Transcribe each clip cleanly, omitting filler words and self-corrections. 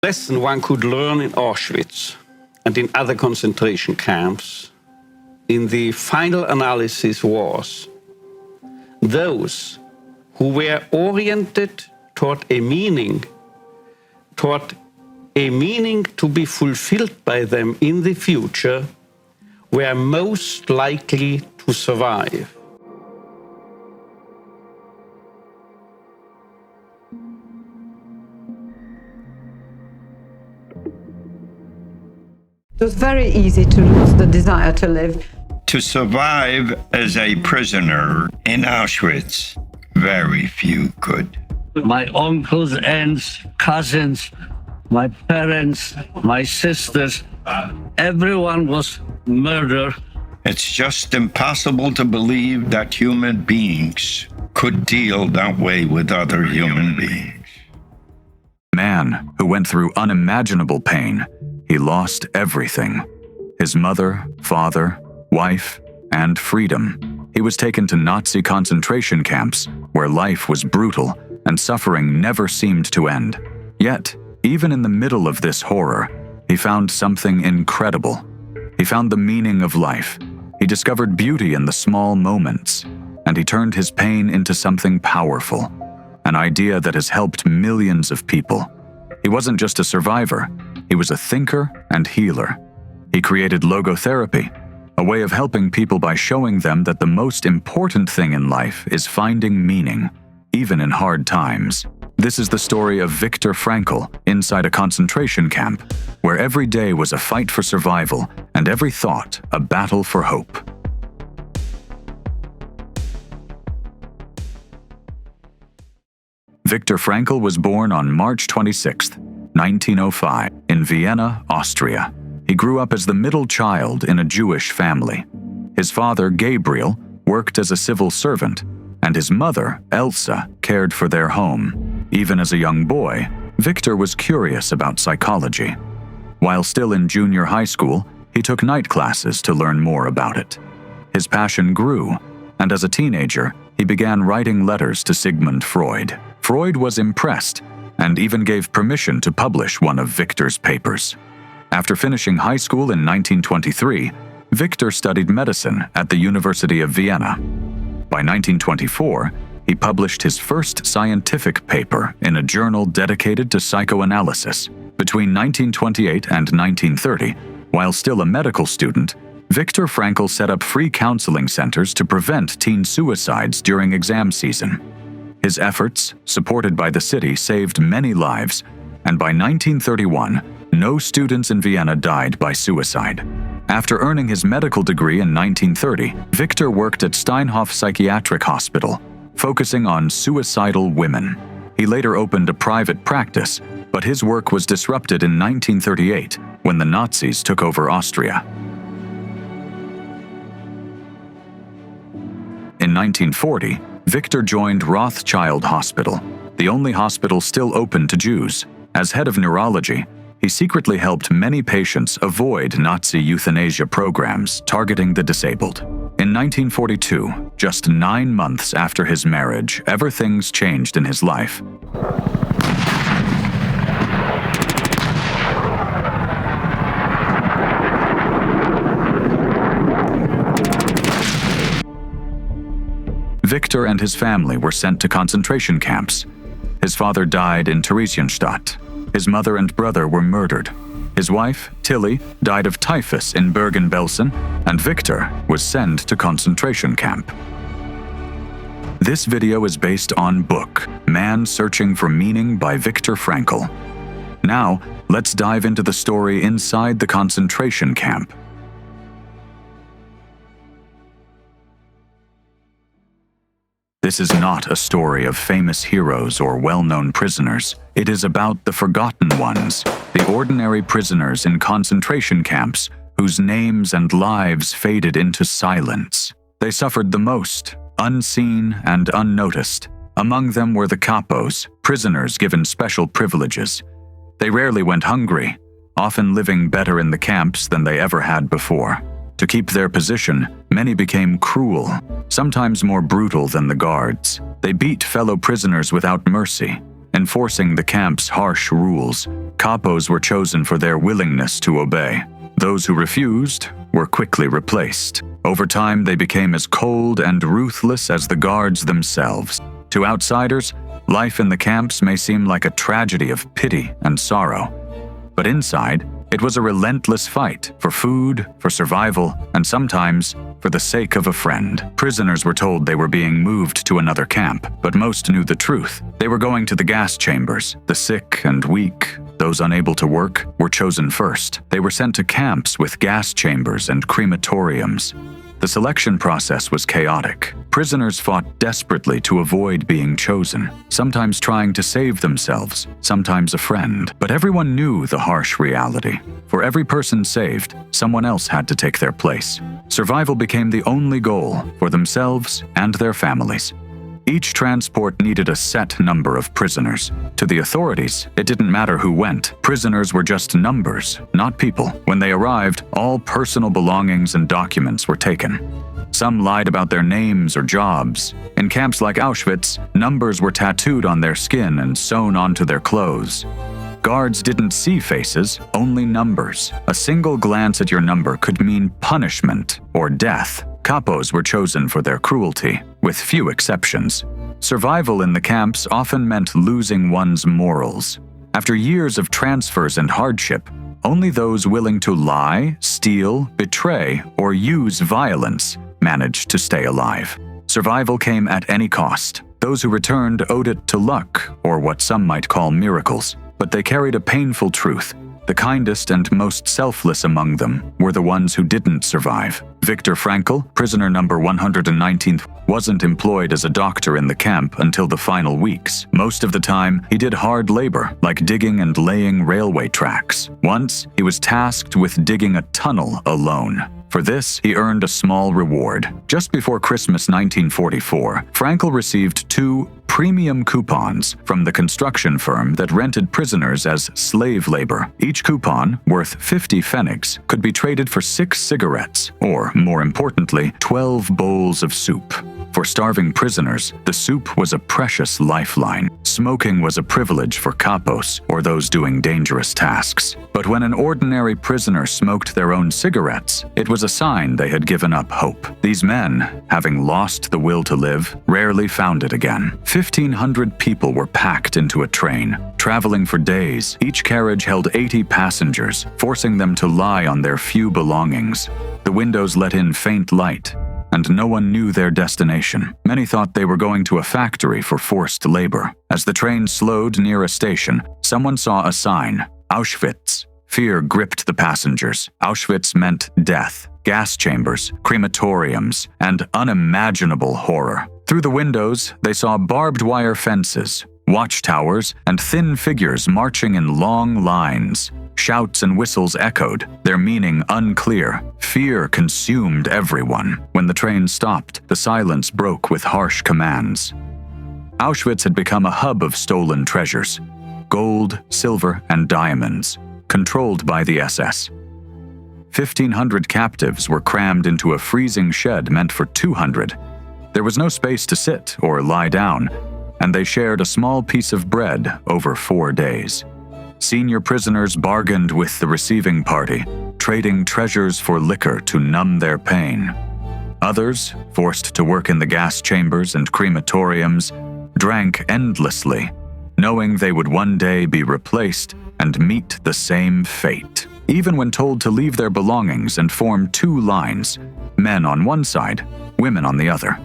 lesson one could learn in Auschwitz and in other concentration camps in the final analysis was those who were oriented toward a meaning to be fulfilled by them in the future were most likely to survive. It was very easy to lose the desire to live. To survive as a prisoner in Auschwitz, very few could. My uncles, aunts, cousins, my parents, my sisters, everyone was murdered. It's just impossible to believe that human beings could deal that way with other human beings. Man who went through unimaginable pain. He lost everything: his mother, father, wife, and freedom. He was taken to Nazi concentration camps where life was brutal and suffering never seemed to end. Yet, even in the middle of this horror, he found something incredible. He found the meaning of life. He discovered beauty in the small moments, and he turned his pain into something powerful, an idea that has helped millions of people. He wasn't just a survivor. He was a thinker and healer. He created logotherapy, a way of helping people by showing them that the most important thing in life is finding meaning, even in hard times. This is the story of Viktor Frankl inside a concentration camp, where every day was a fight for survival and every thought a battle for hope. Viktor Frankl was born on March 26, 1905, in Vienna, Austria. He grew up as the middle child in a Jewish family. His father, Gabriel, worked as a civil servant, and his mother, Elsa, cared for their home. Even as a young boy, Viktor was curious about psychology. While still in junior high school, he took night classes to learn more about it. His passion grew, and as a teenager, he began writing letters to Sigmund Freud. Freud was impressed and even gave permission to publish one of Viktor's papers. After finishing high school in 1923, Viktor studied medicine at the University of Vienna. By 1924, he published his first scientific paper in a journal dedicated to psychoanalysis. Between 1928 and 1930, while still a medical student, Viktor Frankl set up free counseling centers to prevent teen suicides during exam season. His efforts, supported by the city, saved many lives, and by 1931, no students in Vienna died by suicide. After earning his medical degree in 1930, Viktor worked at Steinhoff Psychiatric Hospital, focusing on suicidal women. He later opened a private practice, but his work was disrupted in 1938 when the Nazis took over Austria. In 1940, Viktor joined Rothschild Hospital, the only hospital still open to Jews. As head of neurology, he secretly helped many patients avoid Nazi euthanasia programs targeting the disabled. In 1942, just 9 months after his marriage, things changed in his life. Viktor and his family were sent to concentration camps. His father died in Theresienstadt. His mother and brother were murdered. His wife, Tilly, died of typhus in Bergen-Belsen, and Viktor was sent to concentration camp. This video is based on book, Man Searching for Meaning by Viktor Frankl. Now, let's dive into the story inside the concentration camp. This is not a story of famous heroes or well-known prisoners. It is about the forgotten ones, the ordinary prisoners in concentration camps whose names and lives faded into silence. They suffered the most, unseen and unnoticed. Among them were the capos, prisoners given special privileges. They rarely went hungry, often living better in the camps than they ever had before. To keep their position, many became cruel, sometimes more brutal than the guards. They beat fellow prisoners without mercy, enforcing the camp's harsh rules. Capos were chosen for their willingness to obey. Those who refused were quickly replaced. Over time, they became as cold and ruthless as the guards themselves. To outsiders, life in the camps may seem like a tragedy of pity and sorrow. But inside, it was a relentless fight for food, for survival, and sometimes for the sake of a friend. Prisoners were told they were being moved to another camp, but most knew the truth. They were going to the gas chambers. The sick and weak, those unable to work, were chosen first. They were sent to camps with gas chambers and crematoriums. The selection process was chaotic. Prisoners fought desperately to avoid being chosen, sometimes trying to save themselves, sometimes a friend. But everyone knew the harsh reality. For every person saved, someone else had to take their place. Survival became the only goal for themselves and their families. Each transport needed a set number of prisoners. To the authorities, it didn't matter who went. Prisoners were just numbers, not people. When they arrived, all personal belongings and documents were taken. Some lied about their names or jobs. In camps like Auschwitz, numbers were tattooed on their skin and sewn onto their clothes. Guards didn't see faces, only numbers. A single glance at your number could mean punishment or death. Capos were chosen for their cruelty, with few exceptions. Survival in the camps often meant losing one's morals. After years of transfers and hardship, only those willing to lie, steal, betray, or use violence managed to stay alive. Survival came at any cost. Those who returned owed it to luck, or what some might call miracles. But they carried a painful truth. The kindest and most selfless among them were the ones who didn't survive. Viktor Frankl, prisoner number 119th, wasn't employed as a doctor in the camp until the final weeks. Most of the time, he did hard labor, like digging and laying railway tracks. Once, he was tasked with digging a tunnel alone. For this, he earned a small reward. Just before Christmas 1944, Frankl received 2 premium coupons from the construction firm that rented prisoners as slave labor. Each coupon, worth 50 pfennigs, could be traded for 6 cigarettes, or, more importantly, 12 bowls of soup. For starving prisoners, the soup was a precious lifeline. Smoking was a privilege for capos, or those doing dangerous tasks. But when an ordinary prisoner smoked their own cigarettes, it was a sign they had given up hope. These men, having lost the will to live, rarely found it again. 1,500 people were packed into a train. Traveling for days, each carriage held 80 passengers, forcing them to lie on their few belongings. The windows let in faint light, and no one knew their destination. Many thought they were going to a factory for forced labor. As the train slowed near a station, someone saw a sign, Auschwitz. Fear gripped the passengers. Auschwitz meant death, gas chambers, crematoriums, and unimaginable horror. Through the windows, they saw barbed wire fences, watchtowers, and thin figures marching in long lines. Shouts and whistles echoed, their meaning unclear. Fear consumed everyone. When the train stopped, the silence broke with harsh commands. Auschwitz had become a hub of stolen treasures, gold, silver, and diamonds, controlled by the SS. 1,500 captives were crammed into a freezing shed meant for 200. There was no space to sit or lie down, and they shared a small piece of bread over 4 days. Senior prisoners bargained with the receiving party, trading treasures for liquor to numb their pain. Others, forced to work in the gas chambers and crematoriums, drank endlessly, knowing they would one day be replaced and meet the same fate. Even when told to leave their belongings and form 2 lines, men on one side, women on the other.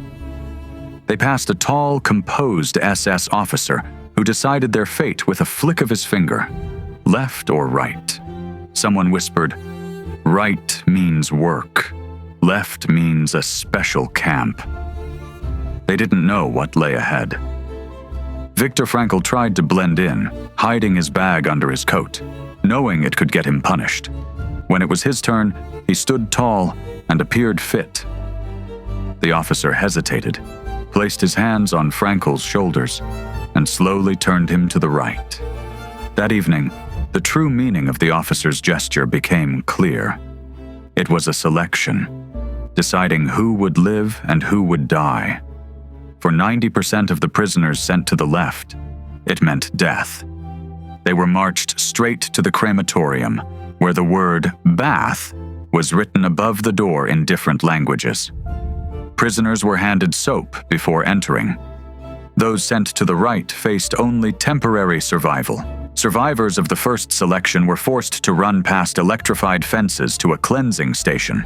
They passed a tall, composed SS officer who decided their fate with a flick of his finger, left or right. Someone whispered, "Right means work. Left means a special camp." They didn't know what lay ahead. Viktor Frankl tried to blend in, hiding his bag under his coat, knowing it could get him punished. When it was his turn, he stood tall and appeared fit. The officer hesitated, placed his hands on Frankl's shoulders, and slowly turned him to the right. That evening, the true meaning of the officer's gesture became clear. It was a selection, deciding who would live and who would die. For 90% of the prisoners sent to the left, it meant death. They were marched straight to the crematorium, where the word bath was written above the door in different languages. Prisoners were handed soap before entering. Those sent to the right faced only temporary survival. Survivors of the first selection were forced to run past electrified fences to a cleansing station.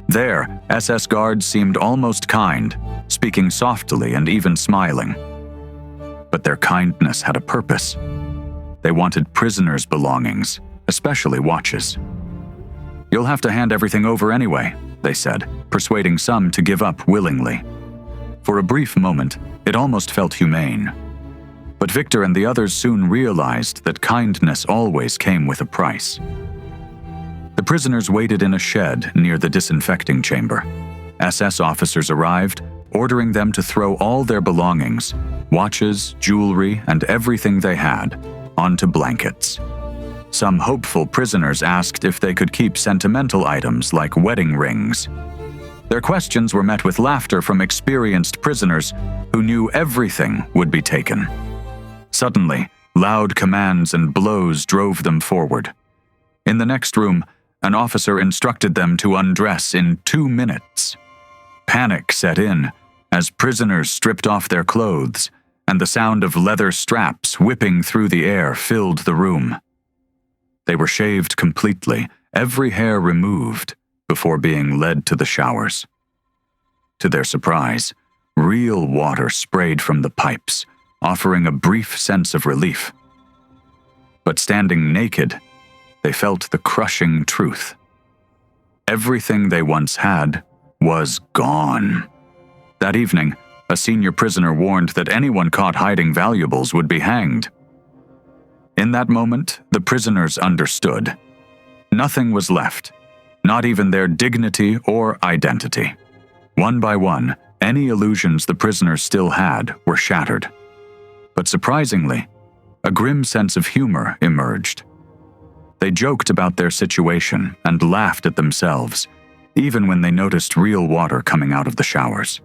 There, SS guards seemed almost kind, speaking softly and even smiling. But their kindness had a purpose. They wanted prisoners' belongings, especially watches. "You'll have to hand everything over anyway," they said, persuading some to give up willingly. For a brief moment, it almost felt humane. But Viktor and the others soon realized that kindness always came with a price. The prisoners waited in a shed near the disinfecting chamber. SS officers arrived, ordering them to throw all their belongings, watches, jewelry, and everything they had, onto blankets. Some hopeful prisoners asked if they could keep sentimental items like wedding rings. Their questions were met with laughter from experienced prisoners who knew everything would be taken. Suddenly, loud commands and blows drove them forward. In the next room, an officer instructed them to undress in 2 minutes. Panic set in as prisoners stripped off their clothes, and the sound of leather straps whipping through the air filled the room. They were shaved completely, every hair removed, before being led to the showers. To their surprise, real water sprayed from the pipes, offering a brief sense of relief. But standing naked, they felt the crushing truth. Everything they once had was gone. That evening, a senior prisoner warned that anyone caught hiding valuables would be hanged. In that moment, the prisoners understood. Nothing was left, not even their dignity or identity. One by one, any illusions the prisoners still had were shattered. But surprisingly, a grim sense of humor emerged. They joked about their situation and laughed at themselves, even when they noticed real water coming out of the showers.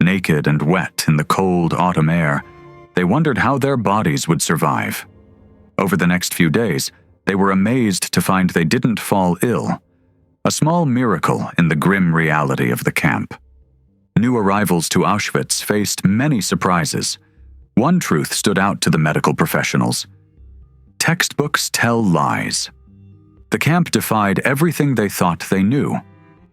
Naked and wet in the cold autumn air, they wondered how their bodies would survive. Over the next few days, they were amazed to find they didn't fall ill, a small miracle in the grim reality of the camp. New arrivals to Auschwitz faced many surprises. One truth stood out to the medical professionals. Textbooks tell lies. The camp defied everything they thought they knew.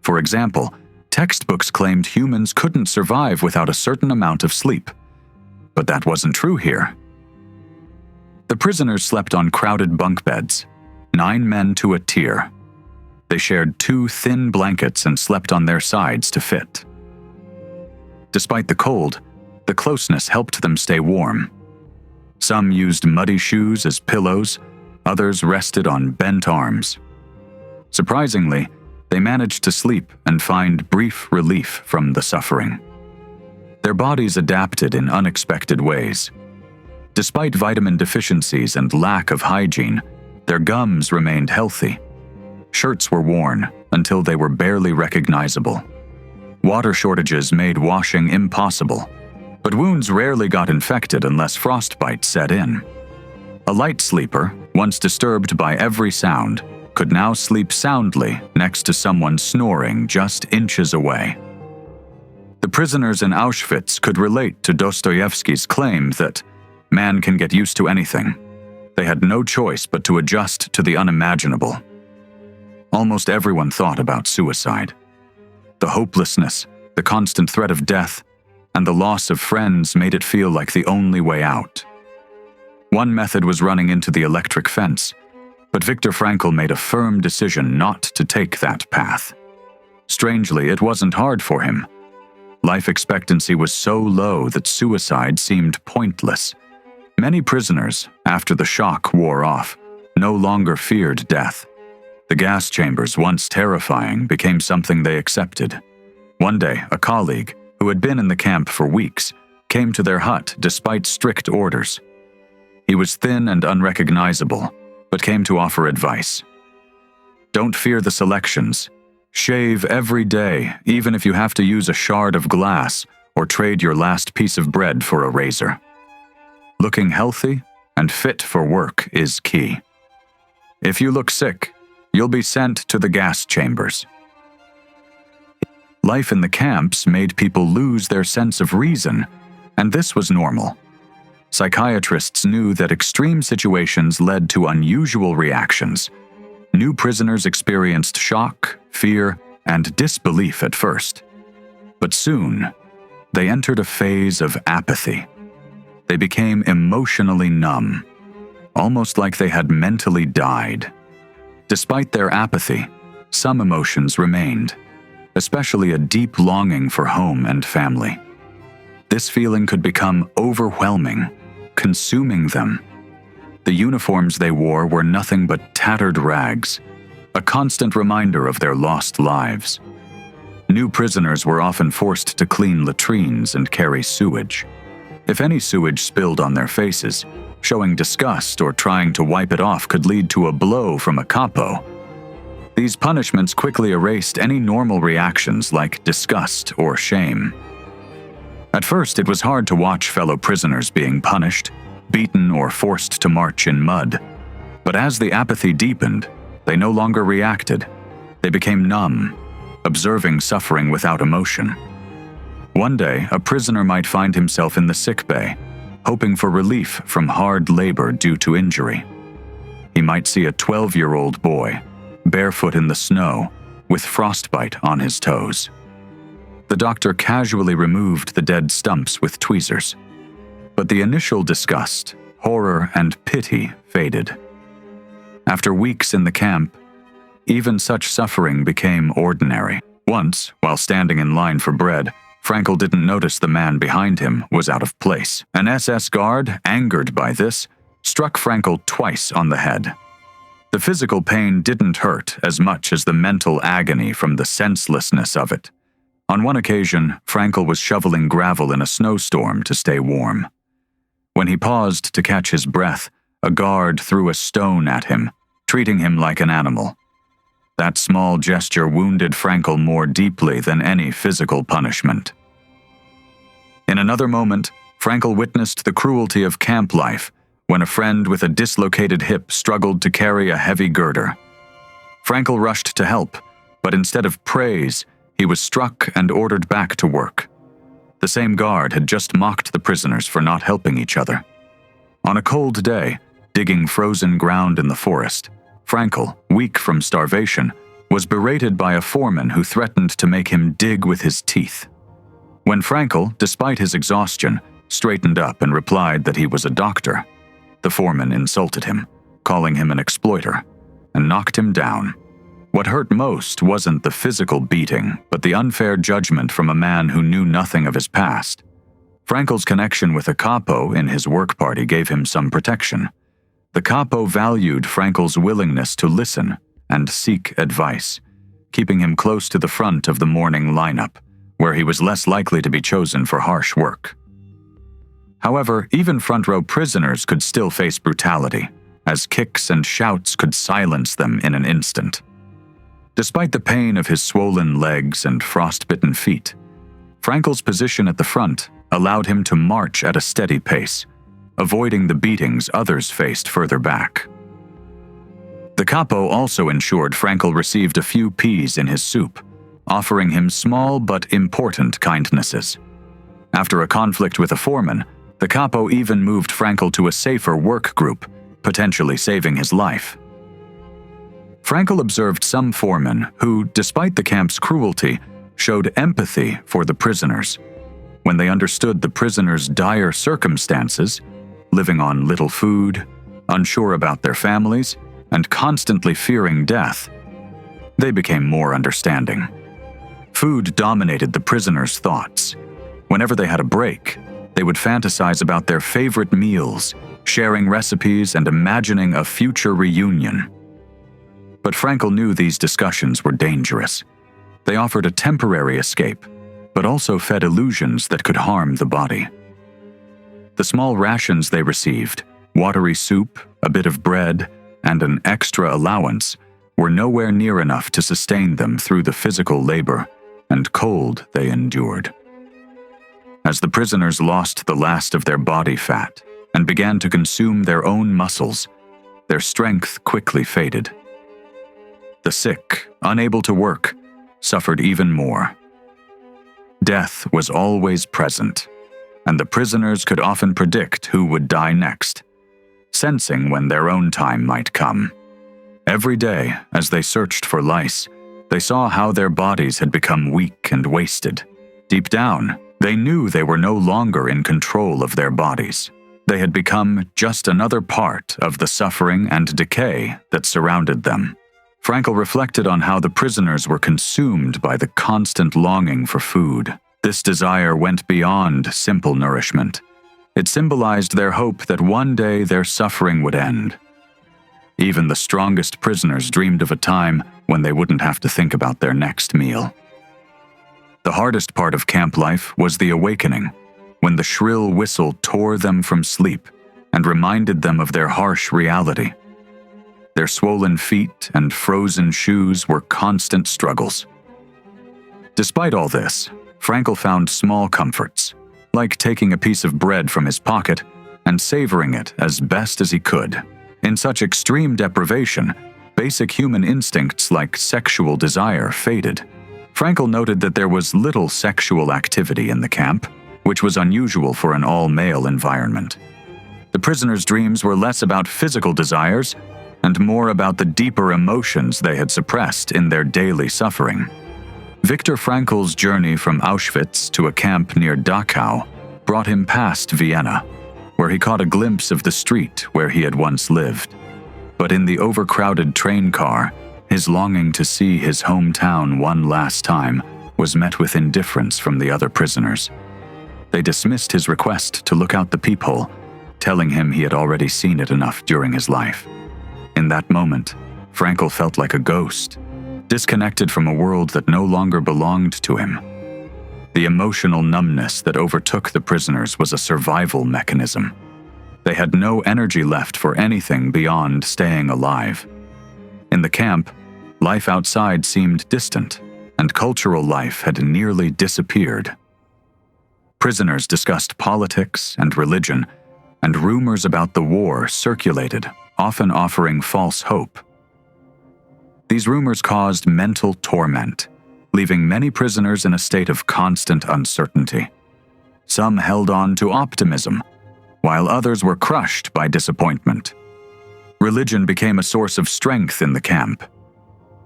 For example, textbooks claimed humans couldn't survive without a certain amount of sleep. But that wasn't true here. The prisoners slept on crowded bunk beds, 9 men to a tier. They shared 2 thin blankets and slept on their sides to fit. Despite the cold, the closeness helped them stay warm. Some used muddy shoes as pillows, others rested on bent arms. Surprisingly, they managed to sleep and find brief relief from the suffering. Their bodies adapted in unexpected ways. Despite vitamin deficiencies and lack of hygiene, their gums remained healthy. Shirts were worn until they were barely recognizable. Water shortages made washing impossible, but wounds rarely got infected unless frostbite set in. A light sleeper, once disturbed by every sound, could now sleep soundly next to someone snoring just inches away. The prisoners in Auschwitz could relate to Dostoevsky's claim that man can get used to anything. They had no choice but to adjust to the unimaginable. Almost everyone thought about suicide. The hopelessness, the constant threat of death, and the loss of friends made it feel like the only way out. One method was running into the electric fence, but Viktor Frankl made a firm decision not to take that path. Strangely, it wasn't hard for him. Life expectancy was so low that suicide seemed pointless. Many prisoners, after the shock wore off, no longer feared death. The gas chambers, once terrifying, became something they accepted. One day, a colleague, who had been in the camp for weeks, came to their hut despite strict orders. He was thin and unrecognizable, but came to offer advice. Don't fear the selections. Shave every day, even if you have to use a shard of glass or trade your last piece of bread for a razor. looking healthy and fit for work is key. If you look sick, you'll be sent to the gas chambers. Life in the camps made people lose their sense of reason, and this was normal. Psychiatrists knew that extreme situations led to unusual reactions. New prisoners experienced shock, fear, and disbelief at first. But soon, they entered a phase of apathy. They became emotionally numb, almost like they had mentally died. Despite their apathy, some emotions remained, especially a deep longing for home and family. This feeling could become overwhelming, consuming them. The uniforms they wore were nothing but tattered rags, a constant reminder of their lost lives. New prisoners were often forced to clean latrines and carry sewage. If any sewage spilled on their faces, showing disgust or trying to wipe it off could lead to a blow from a capo. These punishments quickly erased any normal reactions like disgust or shame. At first, it was hard to watch fellow prisoners being punished, beaten, or forced to march in mud. But as the apathy deepened, they no longer reacted. They became numb, observing suffering without emotion. One day, a prisoner might find himself in the sick bay, hoping for relief from hard labor due to injury. He might see a 12-year-old boy, barefoot in the snow, with frostbite on his toes. The doctor casually removed the dead stumps with tweezers. But the initial disgust, horror, and pity faded. After weeks in the camp, even such suffering became ordinary. Once, while standing in line for bread, Frankl didn't notice the man behind him was out of place. An SS guard, angered by this, struck Frankl twice on the head. The physical pain didn't hurt as much as the mental agony from the senselessness of it. On one occasion, Frankl was shoveling gravel in a snowstorm to stay warm. When he paused to catch his breath, a guard threw a stone at him, treating him like an animal. That small gesture wounded Frankl more deeply than any physical punishment. In another moment, Frankl witnessed the cruelty of camp life when a friend with a dislocated hip struggled to carry a heavy girder. Frankl rushed to help, but instead of praise, he was struck and ordered back to work. The same guard had just mocked the prisoners for not helping each other. On a cold day, digging frozen ground in the forest, Frankl, weak from starvation, was berated by a foreman who threatened to make him dig with his teeth. When Frankl, despite his exhaustion, straightened up and replied that he was a doctor, the foreman insulted him, calling him an exploiter, and knocked him down. What hurt most wasn't the physical beating, but the unfair judgment from a man who knew nothing of his past. Frankl's connection with a capo in his work party gave him some protection. The capo valued Frankl's willingness to listen and seek advice, keeping him close to the front of the morning lineup, where he was less likely to be chosen for harsh work. However, even front-row prisoners could still face brutality, as kicks and shouts could silence them in an instant. Despite the pain of his swollen legs and frostbitten feet, Frankl's position at the front allowed him to march at a steady pace, avoiding the beatings others faced further back. The capo also ensured Frankl received a few peas in his soup, offering him small but important kindnesses. After a conflict with a foreman, the capo even moved Frankl to a safer work group, potentially saving his life. Frankl observed some foremen who, despite the camp's cruelty, showed empathy for the prisoners. When they understood the prisoners' dire circumstances, living on little food, unsure about their families, and constantly fearing death, they became more understanding. Food dominated the prisoners' thoughts. Whenever they had a break, they would fantasize about their favorite meals, sharing recipes and imagining a future reunion. But Frankl knew these discussions were dangerous. They offered a temporary escape, but also fed illusions that could harm the body. The small rations they received, watery soup, a bit of bread, and an extra allowance, were nowhere near enough to sustain them through the physical labor and cold they endured. As the prisoners lost the last of their body fat and began to consume their own muscles. Their strength quickly faded. The sick, unable to work, suffered even more. Death was always present, and the prisoners could often predict who would die next, sensing when their own time might come. Every day, as they searched for lice, they saw how their bodies had become weak and wasted. Deep down, they knew they were no longer in control of their bodies. They had become just another part of the suffering and decay that surrounded them. Frankl reflected on how the prisoners were consumed by the constant longing for food. This desire went beyond simple nourishment. It symbolized their hope that one day their suffering would end. Even the strongest prisoners dreamed of a time when they wouldn't have to think about their next meal. The hardest part of camp life was the awakening, when the shrill whistle tore them from sleep and reminded them of their harsh reality. Their swollen feet and frozen shoes were constant struggles. Despite all this, Frankl found small comforts, like taking a piece of bread from his pocket and savoring it as best as he could. In such extreme deprivation, basic human instincts like sexual desire faded. Frankl noted that there was little sexual activity in the camp, which was unusual for an all-male environment. The prisoners' dreams were less about physical desires and more about the deeper emotions they had suppressed in their daily suffering. Viktor Frankl's journey from Auschwitz to a camp near Dachau brought him past Vienna, where he caught a glimpse of the street where he had once lived. But in the overcrowded train car, his longing to see his hometown one last time was met with indifference from the other prisoners. They dismissed his request to look out the peephole, telling him he had already seen it enough during his life. In that moment, Frankl felt like a ghost, disconnected from a world that no longer belonged to him. The emotional numbness that overtook the prisoners was a survival mechanism. They had no energy left for anything beyond staying alive. In the camp, life outside seemed distant, and cultural life had nearly disappeared. Prisoners discussed politics and religion, and rumors about the war circulated, often offering false hope. These rumors caused mental torment, leaving many prisoners in a state of constant uncertainty. Some held on to optimism, while others were crushed by disappointment. Religion became a source of strength in the camp.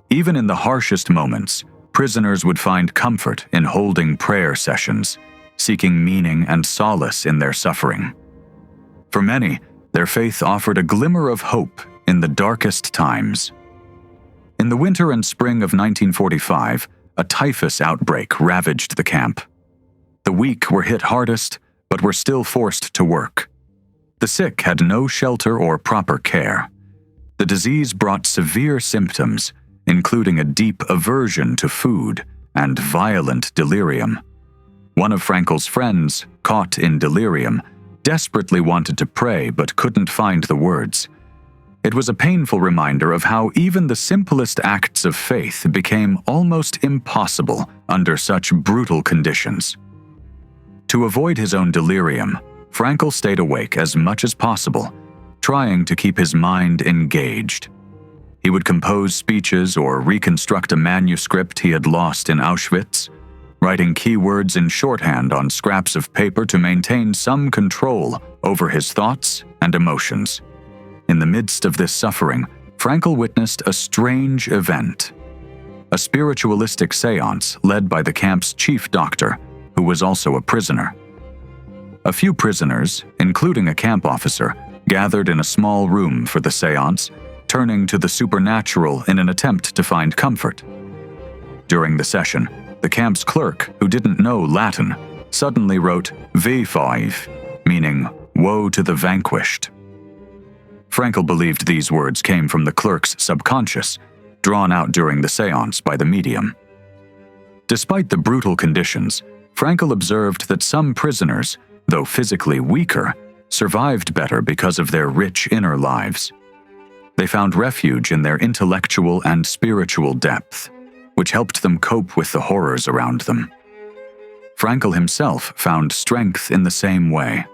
Even in the harshest moments, prisoners would find comfort in holding prayer sessions, seeking meaning and solace in their suffering. For many, their faith offered a glimmer of hope in the darkest times. In the winter and spring of 1945, a typhus outbreak ravaged the camp. The weak were hit hardest, but were still forced to work. The sick had no shelter or proper care. The disease brought severe symptoms, including a deep aversion to food and violent delirium. One of Frankl's friends, caught in delirium, desperately wanted to pray but couldn't find the words. It was a painful reminder of how even the simplest acts of faith became almost impossible under such brutal conditions. To avoid his own delirium, Frankl stayed awake as much as possible, trying to keep his mind engaged. He would compose speeches or reconstruct a manuscript he had lost in Auschwitz, writing keywords in shorthand on scraps of paper to maintain some control over his thoughts and emotions. In the midst of this suffering, Frankl witnessed a strange event. A spiritualistic seance led by the camp's chief doctor, who was also a prisoner. A few prisoners, including a camp officer, gathered in a small room for the seance, turning to the supernatural in an attempt to find comfort. During the session, the camp's clerk, who didn't know Latin, suddenly wrote V5, meaning woe to the vanquished. Frankl believed these words came from the clerk's subconscious, drawn out during the seance by the medium. Despite the brutal conditions, Frankl observed that some prisoners, though physically weaker, survived better because of their rich inner lives. They found refuge in their intellectual and spiritual depth, which helped them cope with the horrors around them. Frankl himself found strength in the same way.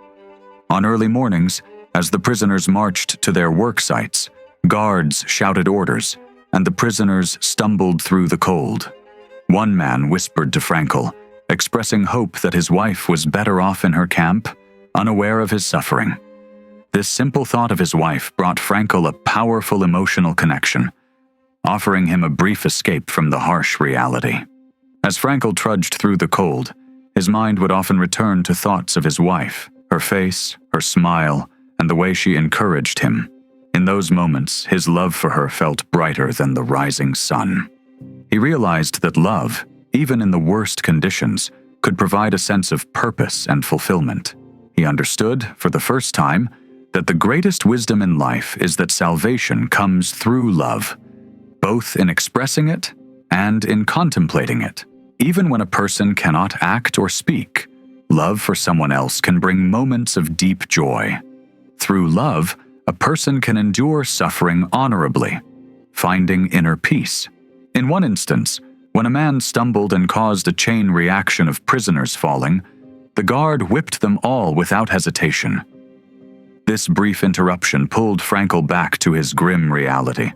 On early mornings, As the prisoners marched to their work sites, guards shouted orders, and the prisoners stumbled through the cold. One man whispered to Frankl, expressing hope that his wife was better off in her camp, unaware of his suffering. This simple thought of his wife brought Frankl a powerful emotional connection, offering him a brief escape from the harsh reality. As Frankl trudged through the cold, his mind would often return to thoughts of his wife, her face, her smile, and the way she encouraged him. In those moments, his love for her felt brighter than the rising sun. He realized that love, even in the worst conditions, could provide a sense of purpose and fulfillment. He understood, for the first time, that the greatest wisdom in life is that salvation comes through love, both in expressing it and in contemplating it. Even when a person cannot act or speak, love for someone else can bring moments of deep joy. Through love, a person can endure suffering honorably, finding inner peace. In one instance, when a man stumbled and caused a chain reaction of prisoners falling, the guard whipped them all without hesitation. This brief interruption pulled Frankl back to his grim reality.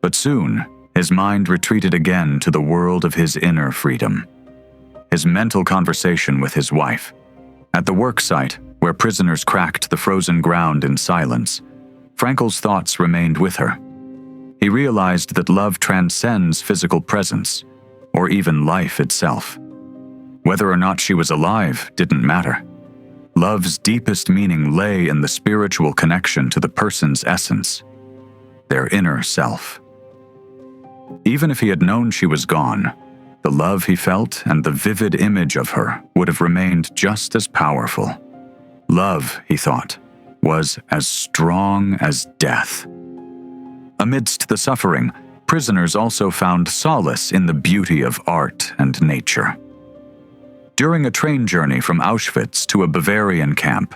But soon, his mind retreated again to the world of his inner freedom. His mental conversation with his wife. At the work site, where prisoners cracked the frozen ground in silence, Frankl's thoughts remained with her. He realized that love transcends physical presence, or even life itself. Whether or not she was alive didn't matter. Love's deepest meaning lay in the spiritual connection to the person's essence, their inner self. Even if he had known she was gone, the love he felt and the vivid image of her would have remained just as powerful. Love, he thought, was as strong as death. Amidst the suffering, prisoners also found solace in the beauty of art and nature. During a train journey from Auschwitz to a Bavarian camp,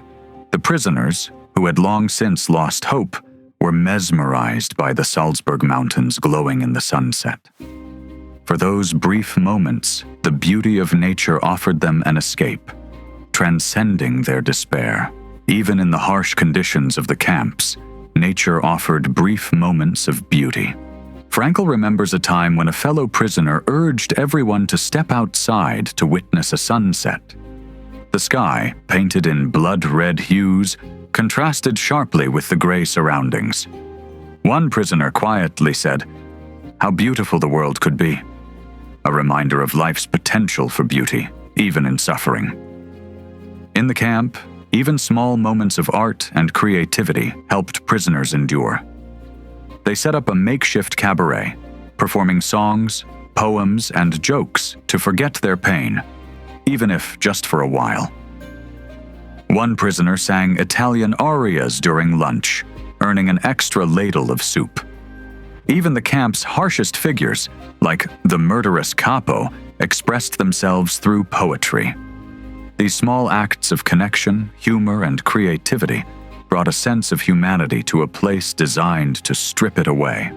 the prisoners, who had long since lost hope, were mesmerized by the Salzburg Mountains glowing in the sunset. For those brief moments, the beauty of nature offered them an escape, transcending their despair. Even in the harsh conditions of the camps, nature offered brief moments of beauty. Frankl remembers a time when a fellow prisoner urged everyone to step outside to witness a sunset. The sky, painted in blood-red hues, contrasted sharply with the gray surroundings. One prisoner quietly said, "How beautiful the world could be," a reminder of life's potential for beauty, even in suffering. In the camp, even small moments of art and creativity helped prisoners endure. They set up a makeshift cabaret, performing songs, poems, and jokes to forget their pain, even if just for a while. One prisoner sang Italian arias during lunch, earning an extra ladle of soup. Even the camp's harshest figures, like the murderous capo, expressed themselves through poetry. These small acts of connection, humor, and creativity brought a sense of humanity to a place designed to strip it away.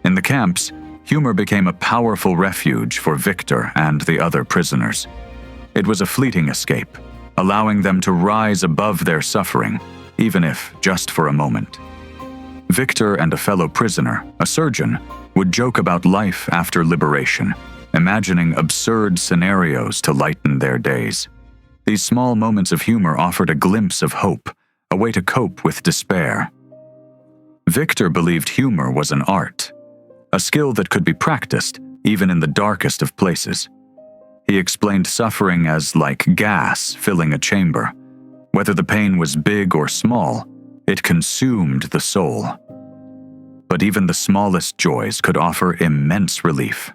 In the camps, humor became a powerful refuge for Viktor and the other prisoners. It was a fleeting escape, allowing them to rise above their suffering, even if just for a moment. Viktor and a fellow prisoner, a surgeon, would joke about life after liberation, imagining absurd scenarios to lighten their days. These small moments of humor offered a glimpse of hope, a way to cope with despair. Viktor believed humor was an art, a skill that could be practiced even in the darkest of places. He explained suffering as like gas filling a chamber. Whether the pain was big or small, it consumed the soul. But even the smallest joys could offer immense relief.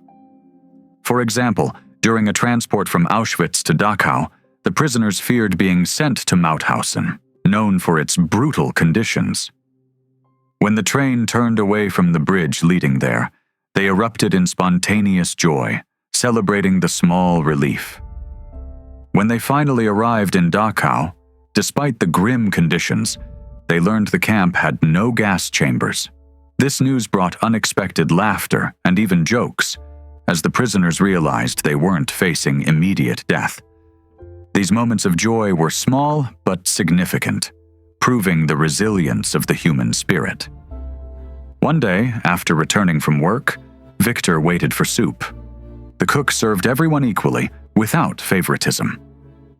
For example, during a transport from Auschwitz to Dachau, the prisoners feared being sent to Mauthausen, known for its brutal conditions. When the train turned away from the bridge leading there, they erupted in spontaneous joy, celebrating the small relief. When they finally arrived in Dachau, despite the grim conditions, they learned the camp had no gas chambers. This news brought unexpected laughter and even jokes, as the prisoners realized they weren't facing immediate death. These moments of joy were small but significant, proving the resilience of the human spirit. One day, after returning from work, Viktor waited for soup. The cook served everyone equally, without favoritism.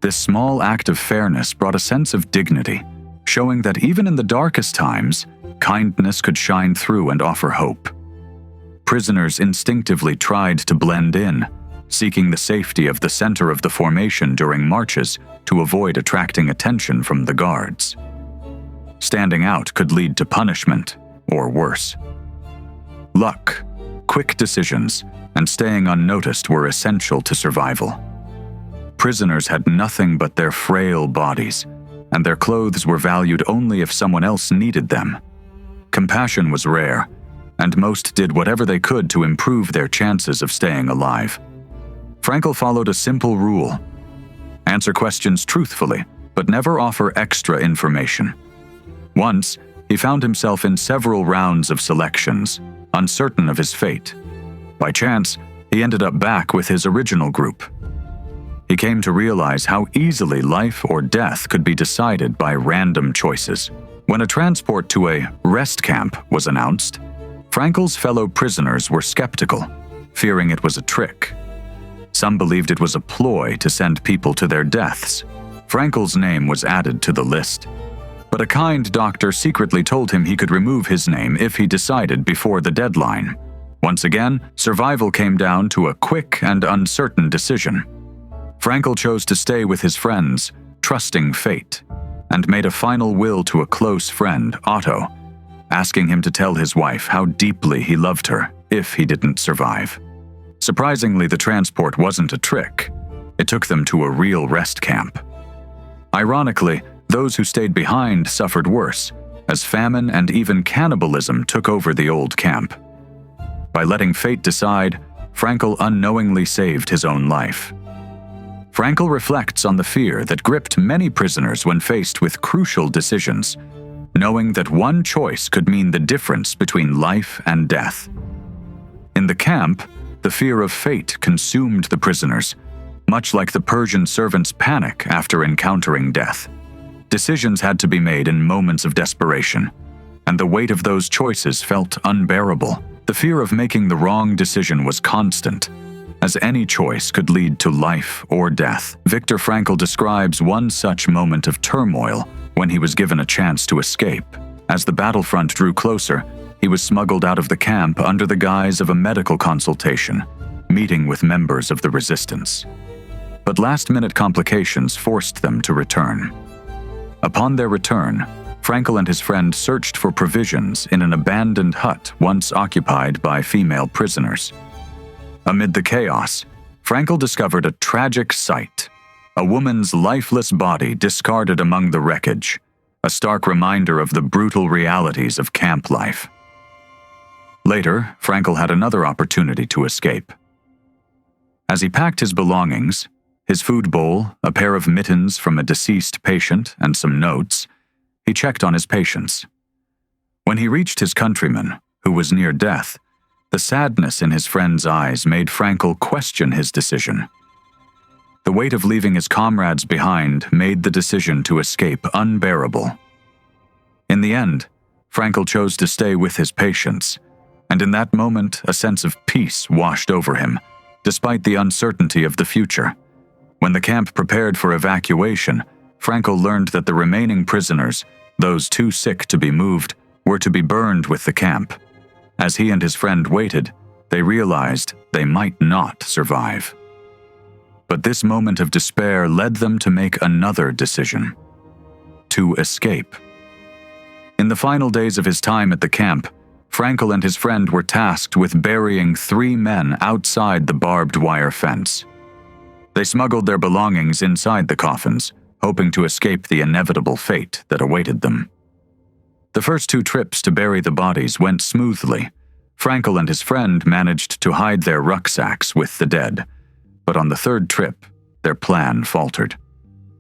This small act of fairness brought a sense of dignity, showing that even in the darkest times, kindness could shine through and offer hope. Prisoners instinctively tried to blend in, seeking the safety of the center of the formation during marches to avoid attracting attention from the guards. Standing out could lead to punishment, or worse. Luck, quick decisions, and staying unnoticed were essential to survival. Prisoners had nothing but their frail bodies, and their clothes were valued only if someone else needed them. Compassion was rare, and most did whatever they could to improve their chances of staying alive. Frankl followed a simple rule: answer questions truthfully, but never offer extra information. Once, he found himself in several rounds of selections, uncertain of his fate. By chance, he ended up back with his original group. He came to realize how easily life or death could be decided by random choices. When a transport to a rest camp was announced, Frankl's fellow prisoners were skeptical, fearing it was a trick. Some believed it was a ploy to send people to their deaths. Frankl's name was added to the list, but a kind doctor secretly told him he could remove his name if he decided before the deadline. Once again, survival came down to a quick and uncertain decision. Frankl chose to stay with his friends, trusting fate, and made a final will to a close friend, Otto, asking him to tell his wife how deeply he loved her if he didn't survive. Surprisingly, the transport wasn't a trick. It took them to a real rest camp. Ironically, those who stayed behind suffered worse, as famine and even cannibalism took over the old camp. By letting fate decide, Frankl unknowingly saved his own life. Frankl reflects on the fear that gripped many prisoners when faced with crucial decisions, knowing that one choice could mean the difference between life and death. In the camp, the fear of fate consumed the prisoners, much like the Persian servant's panic after encountering death. Decisions had to be made in moments of desperation, and the weight of those choices felt unbearable. The fear of making the wrong decision was constant, as any choice could lead to life or death. Viktor Frankl describes one such moment of turmoil when he was given a chance to escape. As the battlefront drew closer, he was smuggled out of the camp under the guise of a medical consultation, meeting with members of the resistance. But last-minute complications forced them to return. Upon their return, Frankl and his friend searched for provisions in an abandoned hut once occupied by female prisoners. Amid the chaos, Frankl discovered a tragic sight: a woman's lifeless body discarded among the wreckage, a stark reminder of the brutal realities of camp life. Later, Frankl had another opportunity to escape. As he packed his belongings, his food bowl, a pair of mittens from a deceased patient, and some notes, he checked on his patients. When he reached his countryman, who was near death, the sadness in his friend's eyes made Frankl question his decision. The weight of leaving his comrades behind made the decision to escape unbearable. In the end, Frankl chose to stay with his patients, and in that moment a sense of peace washed over him, despite the uncertainty of the future. When the camp prepared for evacuation, Frankl learned that the remaining prisoners, those too sick to be moved, were to be burned with the camp. As he and his friend waited, they realized they might not survive. But this moment of despair led them to make another decision: to escape. In the final days of his time at the camp, Frankl and his friend were tasked with burying 3 men outside the barbed wire fence. They smuggled their belongings inside the coffins, hoping to escape the inevitable fate that awaited them. The first 2 trips to bury the bodies went smoothly. Frankl and his friend managed to hide their rucksacks with the dead, but on the 3rd trip, their plan faltered.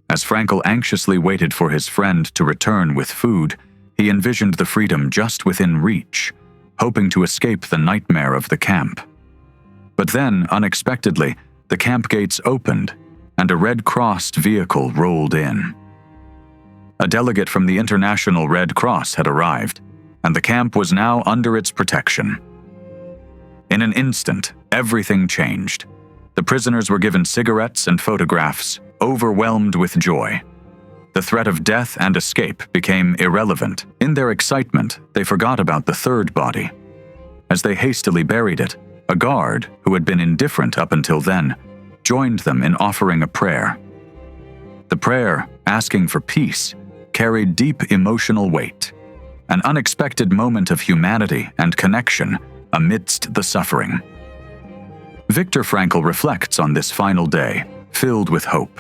As Frankl anxiously waited for his friend to return with food, he envisioned the freedom just within reach, hoping to escape the nightmare of the camp. But then, unexpectedly, the camp gates opened, and a red-crossed vehicle rolled in. A delegate from the International Red Cross had arrived, and the camp was now under its protection. In an instant, everything changed. The prisoners were given cigarettes and photographs, overwhelmed with joy. The threat of death and escape became irrelevant. In their excitement, they forgot about the third body. As they hastily buried it, a guard, who had been indifferent up until then, joined them in offering a prayer. The prayer, asking for peace, carried deep emotional weight, an unexpected moment of humanity and connection amidst the suffering. Viktor Frankl reflects on this final day, filled with hope.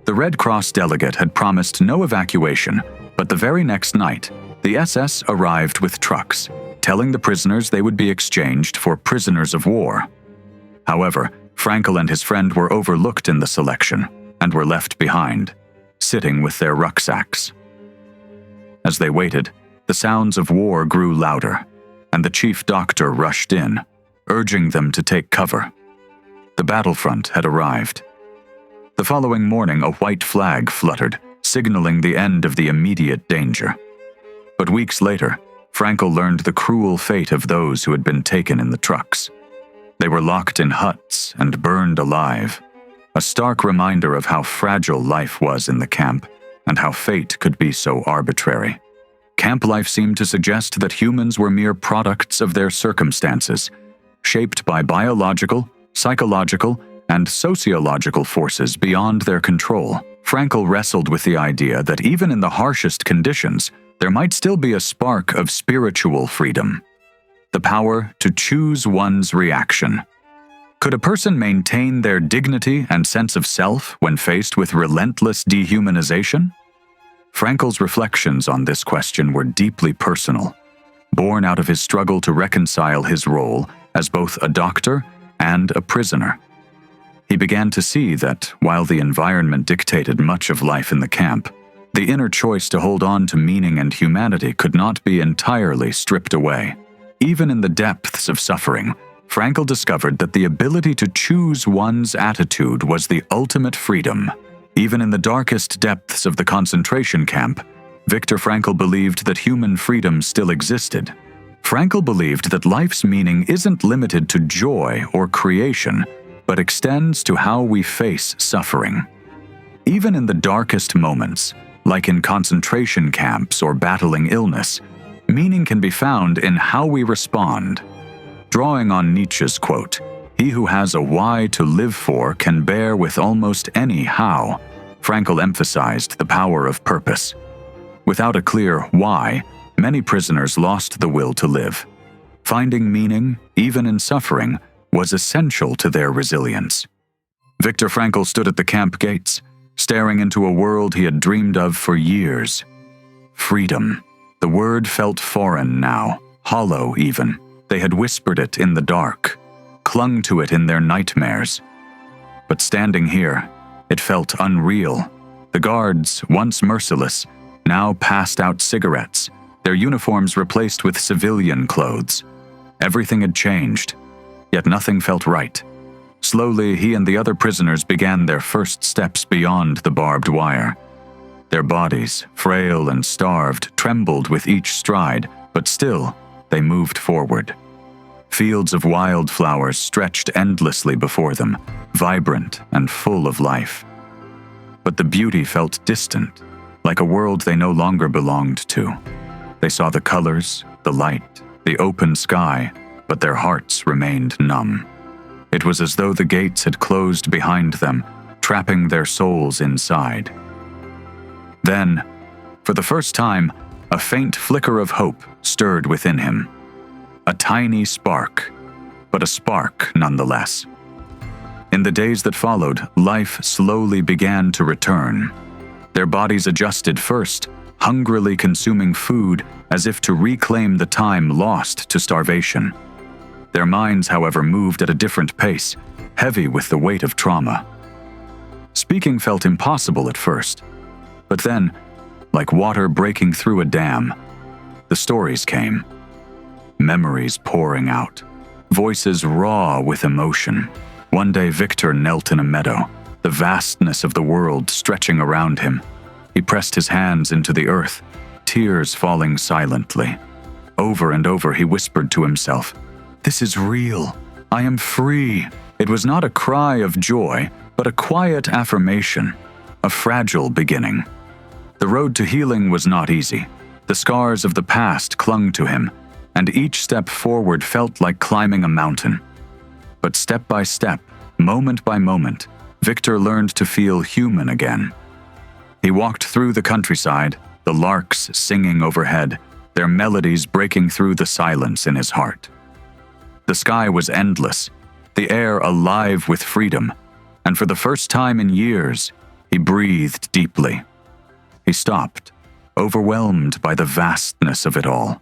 The Red Cross delegate had promised no evacuation, but the very next night, the SS arrived with trucks, telling the prisoners they would be exchanged for prisoners of war. However, Frankl and his friend were overlooked in the selection and were left behind, sitting with their rucksacks. As they waited, the sounds of war grew louder, and the chief doctor rushed in, urging them to take cover. The battlefront had arrived. The following morning, a white flag fluttered, signaling the end of the immediate danger. But weeks later, Frankl learned the cruel fate of those who had been taken in the trucks. They were locked in huts and burned alive, a stark reminder of how fragile life was in the camp and how fate could be so arbitrary. Camp life seemed to suggest that humans were mere products of their circumstances, shaped by biological, psychological, and sociological forces beyond their control. Frankl wrestled with the idea that even in the harshest conditions, there might still be a spark of spiritual freedom, the power to choose one's reaction. Could a person maintain their dignity and sense of self when faced with relentless dehumanization? Frankl's reflections on this question were deeply personal, born out of his struggle to reconcile his role as both a doctor and a prisoner. He began to see that, while the environment dictated much of life in the camp, the inner choice to hold on to meaning and humanity could not be entirely stripped away. Even in the depths of suffering, Frankl discovered that the ability to choose one's attitude was the ultimate freedom. Even in the darkest depths of the concentration camp, Viktor Frankl believed that human freedom still existed. Frankl believed that life's meaning isn't limited to joy or creation, but extends to how we face suffering. Even in the darkest moments, like in concentration camps or battling illness, meaning can be found in how we respond. Drawing on Nietzsche's quote, "He who has a why to live for can bear with almost any how," Frankl emphasized the power of purpose. Without a clear why, many prisoners lost the will to live. Finding meaning, even in suffering, was essential to their resilience. Viktor Frankl stood at the camp gates, staring into a world he had dreamed of for years. Freedom. The word felt foreign now, hollow even. They had whispered it in the dark, clung to it in their nightmares. But standing here, it felt unreal. The guards, once merciless, now passed out cigarettes, their uniforms replaced with civilian clothes. Everything had changed, yet nothing felt right. Slowly, he and the other prisoners began their first steps beyond the barbed wire. Their bodies, frail and starved, trembled with each stride, but still, they moved forward. Fields of wildflowers stretched endlessly before them, vibrant and full of life. But the beauty felt distant, like a world they no longer belonged to. They saw the colors, the light, the open sky, but their hearts remained numb. It was as though the gates had closed behind them, trapping their souls inside. Then, for the first time, a faint flicker of hope stirred within him. A tiny spark, but a spark nonetheless. In the days that followed, life slowly began to return. Their bodies adjusted first, hungrily consuming food as if to reclaim the time lost to starvation. Their minds, however, moved at a different pace, heavy with the weight of trauma. Speaking felt impossible at first, but then, like water breaking through a dam, the stories came. Memories pouring out, voices raw with emotion. One day Viktor knelt in a meadow, the vastness of the world stretching around him. He pressed his hands into the earth, tears falling silently. Over and over he whispered to himself, "This is real. I am free." It was not a cry of joy, but a quiet affirmation, a fragile beginning. The road to healing was not easy. The scars of the past clung to him, and each step forward felt like climbing a mountain. But step by step, moment by moment, Viktor learned to feel human again. He walked through the countryside, the larks singing overhead, their melodies breaking through the silence in his heart. The sky was endless, the air alive with freedom, and for the first time in years, he breathed deeply. He stopped, overwhelmed by the vastness of it all.